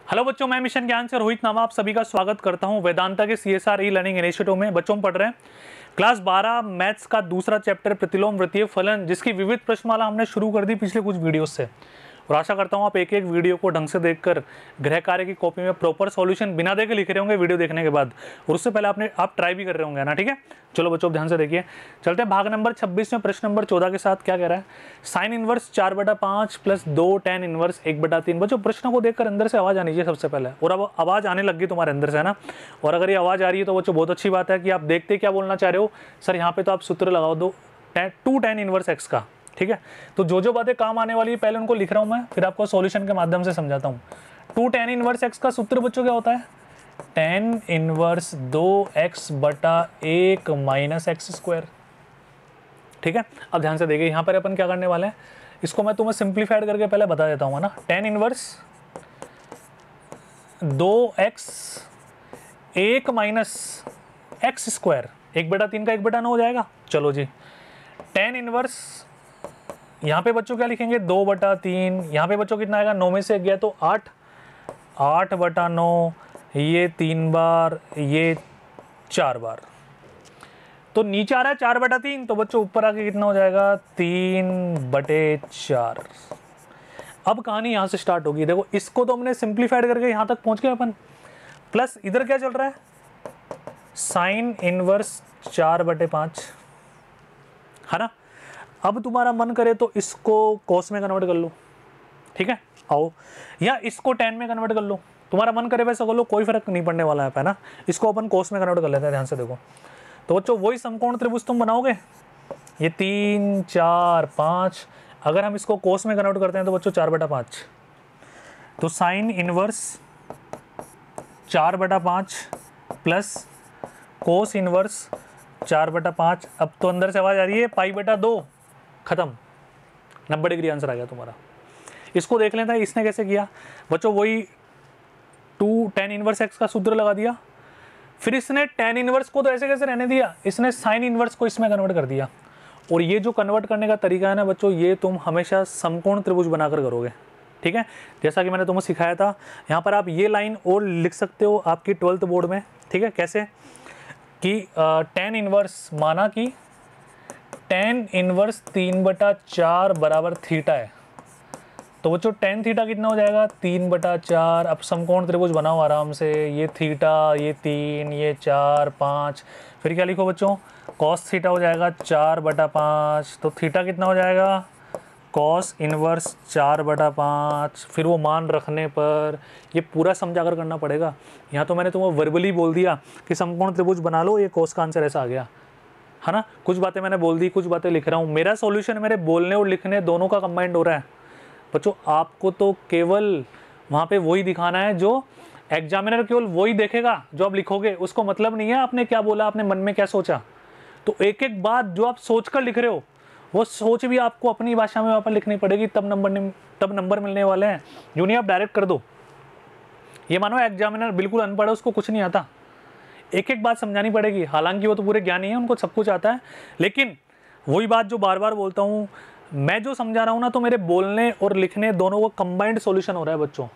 Hello बच्चों, मैं mission ज्ञान से रोहित नामा आप सभी का स्वागत करता हूं। वेदांता के CSR ई लर्निंग इनिशिएटिव में बच्चों पढ़ रहे हैं क्लास 12 मैथ्स का दूसरा चैप्टर प्रतिलोम वृत्तीय फलन, जिसकी विविध प्रश्नमाला हमने शुरू कर दी पिछले कुछ वीडियोस से। और आशा करता हूं आप एक एक वीडियो को ढंग से देखकर गृह कार्य की कॉपी में प्रॉपर सॉल्यूशन बिना देखे लिख रहे होंगे वीडियो देखने के बाद, और उससे पहले आप ट्राई भी कर रहे होंगे ना। ठीक है, चलो बच्चों ध्यान से देखिए। चलते हैं भाग नंबर 26 में प्रश्न नंबर 14 के साथ। क्या कह रहा है? Sine inverse 4/5 plus 2 tan inverse 1/3। बच्चों प्रश्न को देखकर अंदर से आवाज़ आनी चाहिए सबसे पहले, और अब आवाज़ आने लग गई तुम्हारे अंदर से, है ना। और अगर ये आवाज़ आ रही है तो बच्चों बहुत अच्छी बात है कि आप देखते क्या बोलना चाह रहे हो। सर यहाँ पे तो आप सूत्र लगाओ दो 2 tan इनवर्स x का। ठीक है, तो जो बातें काम आने वाली है पहले उनको लिख रहा हूँ मैं, फिर आपको सॉल्यूशन के माध्यम से समझाता हूँ। 2 tan इनवर्स x का सूत्र बच्चों क्या होता है? tan inverse 2x/1 minus x square. ठीक है, अब ध्यान से देखिए यहाँ पर अपन क्या करने वाले हैं, इसको मैं तुम्हें सिंप्लीफाइड करके पहले बता देता हूँ, है ना। tan inverse 2x 1 minus x square 1/3 का 1/9 हो जाएगा। चलो जी, tan इनवर्स यहाँ पे बच्चों क्या लिखेंगे? 2/3। यहाँ पे बच्चों कितना आएगा? 9 में से गया तो 8, 8/9, ये 3 बार, ये 4 बार, तो नीचे आ रहा है 4/3, तो बच्चों ऊपर आके कितना हो जाएगा? 3/4। अब कहानी यहाँ से स्टार्ट होगी। देखो इसको तो हमने सिंप्लीफाइड करके यहाँ तक पहुँच गए अपन, प्लस इधर क्या चल रहा है? साइन इनवर्स 4/5, है ना। अब तुम्हारा मन करे तो इसको कॉस में कन्वर्ट कर लो। ठीक है, आओ, या इसको tan में कन्वर्ट कर लो, तुम्हारा मन करे वैसा कर लो, कोई फर्क नहीं पड़ने वाला है ना। इसको अपन कॉस में कन्वर्ट कर लेते हैं। ध्यान से देखो तो बच्चों वही समकोण त्रिभुज तुम बनाओगे, ये 3 4 5। अगर हम इसको कॉस में कन्वर्ट करते हैं तो बच्चों 4/5, तो sine inverse 4/5 plus cos inverse 4/5। अब तो अंदर से आवाज आ रही है π/2, खत्म, 90 डिग्री आंसर आ गया तुम्हारा। इसको देख लेते हैं इसने कैसे किया बच्चों। वही 2 tan इनवर्स x का सूत्र लगा दिया, फिर इसने tan इनवर्स को तो ऐसे कैसे रहने दिया, इसने साइन इनवर्स को इसमें कन्वर्ट कर दिया। और ये जो कन्वर्ट करने का तरीका है ना बच्चों, ये तुम हमेशा समकोण त्रिभुज बनाकर करोगे। ठीक है, जैसा कि मैंने तुम्हें सिखाया था। यहाँ पर आप ये लाइन और लिख सकते हो आपकी 12th बोर्ड में। ठीक है, कैसे कि tan इनवर्स, माना कि tan इनवर्स 3/4 बराबर थीटा है, तो बच्चों tan थीटा कितना हो जाएगा? 3/4। अब समकोण त्रिभुज बनाओ आराम से, ये थीटा, ये 3, ये 4 5, फिर क्या लिखो बच्चों? cos थीटा हो जाएगा 4/5, तो थीटा कितना हो जाएगा? cos inverse 4/5। फिर वो मान रखने पर ये पूरा समझा कर करना पड़ेगा। यहाँ तो मैंने तुम्हें वर्बली बोल दिया कि समकोण त्रिभुज बना लो, ये cos का आंसर ऐसा आ गया, है ना। कुछ बातें मैंने बोल दी, कुछ बातें लिख रहा हूँ। मेरा सॉल्यूशन मेरे बोलने और लिखने दोनों का कंबाइंड हो रहा है बच्चों। आपको तो केवल वहाँ पे वही दिखाना है जो एग्जामिनर केवल वही देखेगा जो आप लिखोगे, उसको मतलब नहीं है आपने क्या बोला, आपने मन में क्या सोचा। तो एक एक बात जो आप सोच कर लिख रहे हो, वो सोच भी आपको अपनी भाषा में वहाँ पर लिखनी पड़ेगी, तब नंबर मिलने वाले हैं। जो नहीं आप डायरेक्ट कर दो। ये मानो एग्जामिनर बिल्कुल अनपढ़ है, उसको कुछ नहीं आता, एक एक बात समझानी पड़ेगी। हालांकि वो तो पूरे ज्ञानी है, उनको सब कुछ आता है, लेकिन वही बात जो बार बार बोलता हूँ, मैं जो समझा रहा हूँ ना, तो मेरे बोलने और लिखने दोनों को कंबाइंड सॉल्यूशन हो रहा है बच्चों।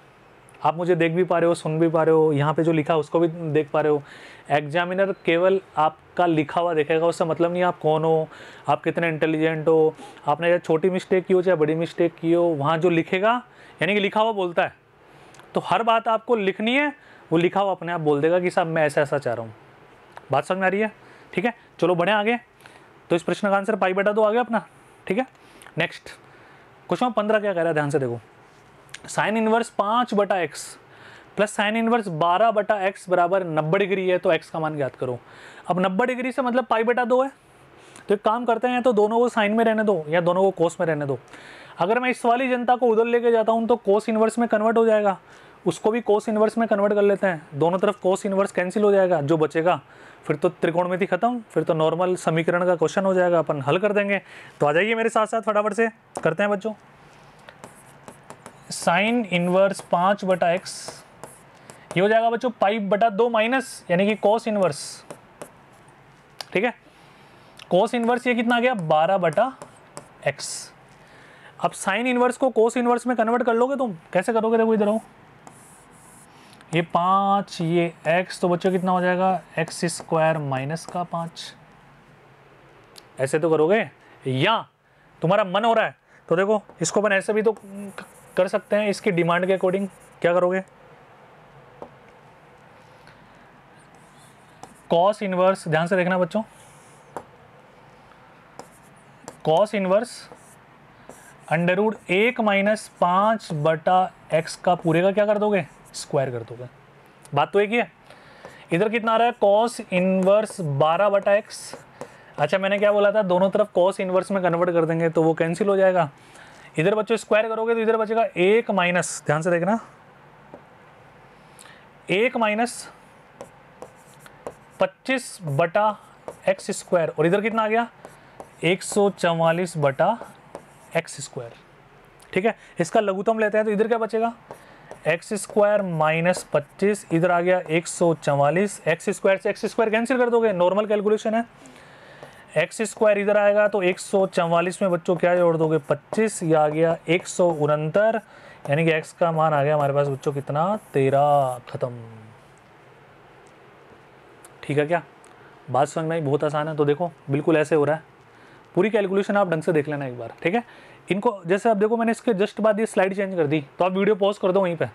आप मुझे देख भी पा रहे हो, सुन भी पा रहे हो, यहाँ पे जो लिखा उसको भी देख पा रहे हो। एग्जामिनर केवल आपका लिखा हुआ देखेगा, उससे मतलब नहीं आप कौन हो, आप कितने इंटेलिजेंट हो, आपने चाहे छोटी मिस्टेक की हो चाहे बड़ी मिस्टेक की हो, वहाँ जो लिखेगा यानी कि लिखा हुआ बोलता है। तो हर बात आपको लिखनी है, वो लिखा हुआ अपने आप बोल देगा कि साहब मैं ऐसा ऐसा चाह रहा हूँ। बात समझ में आ रही है? ठीक है, चलो बढ़े आगे। तो इस प्रश्न का आंसर π/2 आ गया अपना। ठीक है, नेक्स्ट क्वेश्चन 15 क्या कह रहा है, ध्यान से देखो। Sine inverse 5/x plus sine inverse 12/x बराबर 90 डिग्री है, तो x का मान ज्ञात करो। अब 90 डिग्री से मतलब π/2 है, तो एक काम करते हैं, तो दोनों को साइन में रहने दो या दोनों को कोस में रहने दो। अगर मैं इस वाली जनता को उधर लेके जाता हूँ तो कोस इनवर्स में कन्वर्ट हो जाएगा, उसको भी कोस इनवर्स में कन्वर्ट कर लेते हैं। दोनों तरफ कोस इनवर्स कैंसिल हो जाएगा, जो बचेगा फिर तो त्रिकोणमिति खत्म, फिर तो नॉर्मल समीकरण का क्वेश्चन हो जाएगा, अपन हल कर देंगे। तो आ जाइए मेरे साथ साथ, फटाफट से करते हैं बच्चों। साइन इनवर्स 5/x ये हो जाएगा बच्चों π/2 माइनस यानी कि कोस इनवर्स। ठीक है, कोस इनवर्स ये कितना आ गया? 12/x। अब साइन इनवर्स को कोस इनवर्स में कन्वर्ट कर लोगे तुम, कैसे करोगे? देखो इधर आओ, ये 5, ये x, तो बच्चों कितना हो जाएगा एक्स स्क्वायर माइनस का 5। ऐसे तो करोगे, या तुम्हारा मन हो रहा है तो देखो इसको अपन ऐसे भी तो कर सकते हैं, इसकी डिमांड के अकॉर्डिंग। क्या करोगे, कॉस इनवर्स, ध्यान से देखना बच्चों, cos inverse under root 1 minus 5 बटा एक्स का पूरे का क्या कर दोगे, स्क्वायर कर दोगे। बात तो एक ही है। इधर कितना आ रहा है, कॉस इनवर्स 12 बटा एक्स। अच्छा मैंने क्या बोला था, दोनों तरफ कॉस इनवर्स में कन्वर्ट कर देंगे तो वो कैंसिल हो जाएगा। इधर बच्चों स्क्वायर करोगे तो इधर बचेगा 1 माइनस, ध्यान से देखना, 1 माइनस 25 बटा एक्स स्क्वायर, और इधर कितना आ गया 144 बटा एक्स स्क्वायर। ठीक है, इसका लघुत्तम लेते हैं तो इधर क्या बचेगा, एक्स स्क्वायर माइनस 25, इधर आ गया 144, एक्स स्क्वायर से एक्स स्क्वायर कैंसिल कर दोगे, नॉर्मल कैलकुलेशन है। एक्स स्क्वायर इधर आएगा तो 144 में बच्चों क्या जोड़ दोगे 25, ये आ गया 169, यानी कि एक्स का मान आ गया हमारे पास बच्चों कितना 13। खत्म। ठीक है, क्या बात समझ में आई? बहुत आसान है। तो देखो बिल्कुल ऐसे हो रहा है, पूरी कैलकुलेशन आप ढंग से देख लेना एक बार। ठीक है, इनको जैसे आप देखो मैंने इसके जस्ट बाद ये स्लाइड चेंज कर दी, तो आप वीडियो पॉज कर दो वहीं पे।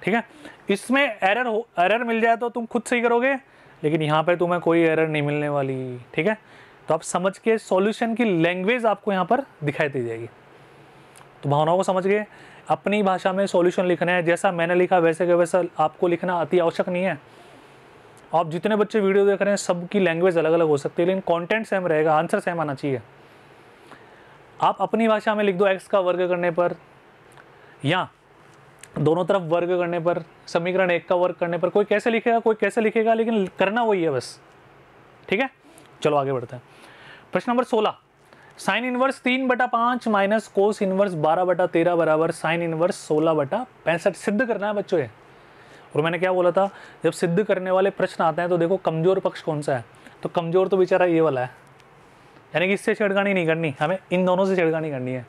ठीक है, इसमें एरर मिल जाए तो तुम खुद सही करोगे, लेकिन यहाँ पे तुम्हें कोई एरर नहीं मिलने वाली। ठीक है, तो आप समझ के सॉल्यूशन की लैंग्वेज आपको यहाँ पर दिखाई दे जाएगी। तो भावनाओं को समझ के अपनी भाषा में सॉल्यूशन लिखना है, जैसा मैंने लिखा वैसे के वैसा आपको लिखना अति आवश्यक नहीं है। आप जितने बच्चे वीडियो देख रहे हैं सबकी लैंग्वेज अलग अलग हो सकती है, लेकिन कंटेंट सेम रहेगा, आंसर सेम आना चाहिए। आप अपनी भाषा में लिख दो एक्स का वर्ग करने पर, या दोनों तरफ वर्ग करने पर, समीकरण 1 का वर्ग करने पर, कोई कैसे लिखेगा कोई कैसे लिखेगा, लेकिन करना वही है बस। ठीक है, चलो आगे बढ़ते हैं। प्रश्न number 16, sign inverse 3/5 minus cos inverse 12/13 बराबर साइन इनवर्स 16/65 सिद्ध करना है बच्चों ये। और मैंने क्या बोला था, जब सिद्ध करने वाले प्रश्न आते हैं तो देखो कमजोर पक्ष कौन सा है, तो कमजोर तो बेचारा ये वाला है, यानी कि इससे छेड़खानी नहीं करनी, हमें इन दोनों से छेड़खानी करनी है।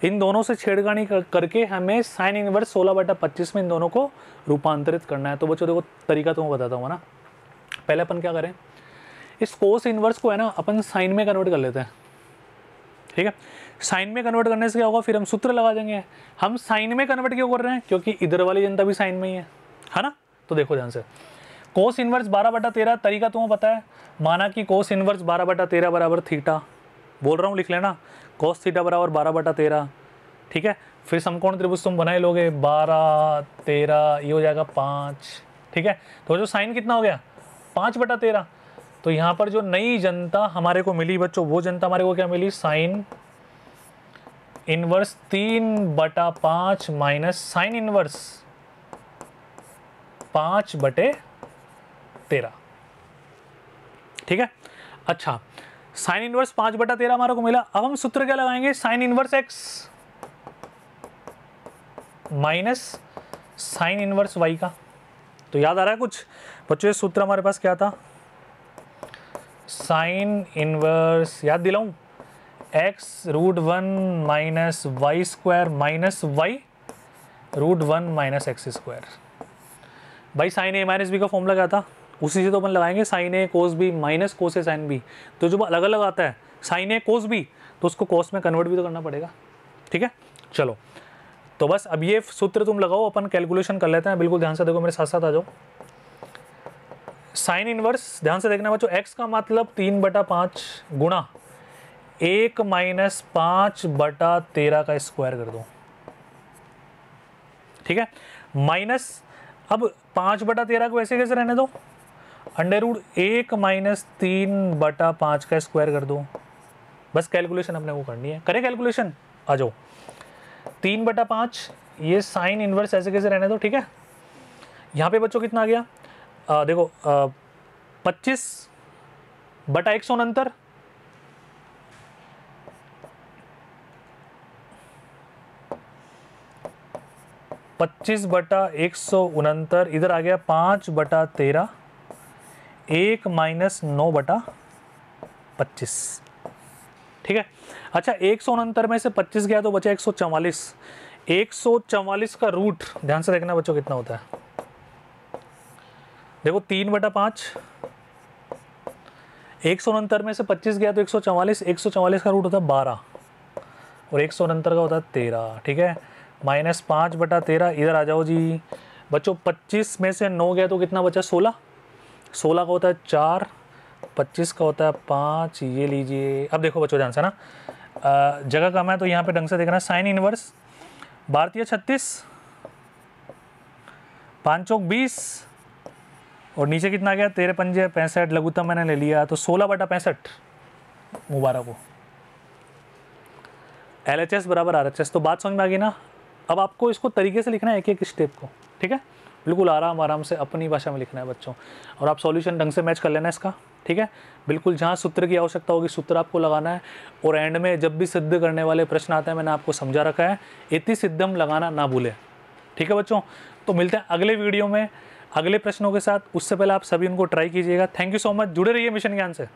इन दोनों से छेड़खानी करके हमें साइन इनवर्स 16/25 में इन दोनों को रूपांतरित करना है। तो बच्चों देखो तरीका तो मैं बताता हूँ ना। पहले अपन क्या करें, इस कोस इनवर्स को है ना अपन साइन में कन्वर्ट कर लेते हैं। ठीक है, साइन में कन्वर्ट करने से क्या होगा, फिर हम सूत्र लगा देंगे। हम साइन में कन्वर्ट क्यों कर रहे हैं, क्योंकि इधर वाली जनता भी साइन में ही है ना। तो देखो ध्यान से, कोस इनवर्स 12/13, तरीका तुम्हें पता है, माना कि कोस इनवर्स 12/13 बराबर थीटा, बोल रहा हूँ लिख लेना, कोस थीटा बराबर 12/13। ठीक है, फिर समकोण त्रिभुज तुम बनाए लोगे 12, 13, ये हो जाएगा 5। ठीक है, तो जो साइन कितना हो गया 5/13। तो यहाँ पर जो नई जनता हमारे को मिली बच्चों, वो जनता हमारे को क्या मिली, sine inverse 3/5 minus sine inverse 5/13। ठीक है, अच्छा साइन इनवर्स 5/13 हमारे को मिला। अब हम सूत्र क्या लगाएंगे, sine inverse x minus sine inverse y का। तो याद आ रहा है कुछ बच्चों, ये सूत्र हमारे पास क्या था, साइन इनवर्स याद दिलाऊं, x √1 minus y square minus y √1 minus x square. भाई साइन ए माइनस बी का फॉर्मूला क्या था, उसी से तो अपन लगाएंगे, sine A cos B minus cos A sine B. तो जो अलग अलग आता है साइन ए कोस बी, तो उसको कोस में कन्वर्ट भी तो करना पड़ेगा। ठीक है, चलो तो बस अब ये सूत्र तुम लगाओ, अपन कैलकुलेशन कर लेते हैं। बिल्कुल ध्यान से देखो, मेरे साथ साथ आ जाओ। साइन इनवर्स ध्यान से देखना बच्चों, एक्स का मतलब 3/5 गुणा 1 माइनस 5/13 का स्क्वायर कर दो। ठीक है, माइनस अब 5/13 को ऐसे कैसे रहने दो, √1 माइनस 3/5 का स्क्वायर कर दो। बस कैलकुलेशन अपने को करनी है, करें कैलकुलेशन, आ जाओ। 3/5 ये साइन इनवर्स ऐसे कैसे रहने दो। ठीक है, यहाँ पे बच्चों कितना आ गया, देखो 25/169, इधर आ गया 5/13, 1 माइनस 9/25। ठीक है, अच्छा 169 में से 25 गया तो बचा 144। 144 का रूट ध्यान से देखना बच्चों कितना होता है, देखो 3/5, 169 में से 25 गया तो 144, 144 का रूट होता है 12 और 169 का होता है 13, ठीक है। -5/13, इधर आ जाओ जी बच्चों, 25 में से 9 गया तो कितना बचा, 16, 16 का होता है 4, 25 का होता है 5, ये लीजिए। अब देखो बच्चों ध्यान से ना, जगह कम है तो यहाँ पे ढंग से देखना, साइन इनवर्स भारतीय 36, 5 चौक 20 और नीचे कितना गया, 13 पंजे 65, लघुत्तम मैंने ले लिया तो 16/65 मुबारक हो। LHS बराबर RHS। तो बात समझ में आ गई ना। अब आपको इसको तरीके से लिखना है, एक एक स्टेप को, ठीक है, बिल्कुल आराम से अपनी भाषा में लिखना है बच्चों। और आप सॉल्यूशन ढंग से मैच कर लेना इसका, ठीक है। बिल्कुल जहाँ सूत्र की आवश्यकता होगी सूत्र आपको लगाना है। और एंड में जब भी सिद्ध करने वाले प्रश्न आते हैं, मैंने आपको समझा रखा है, इति सिद्धम लगाना ना भूलें, ठीक है बच्चों। तो मिलते हैं अगले वीडियो में अगले प्रश्नों के साथ। उससे पहले आप सभी उनको ट्राई कीजिएगा। थैंक यू सो मच, जुड़े रहिए मिशन ज्ञान से।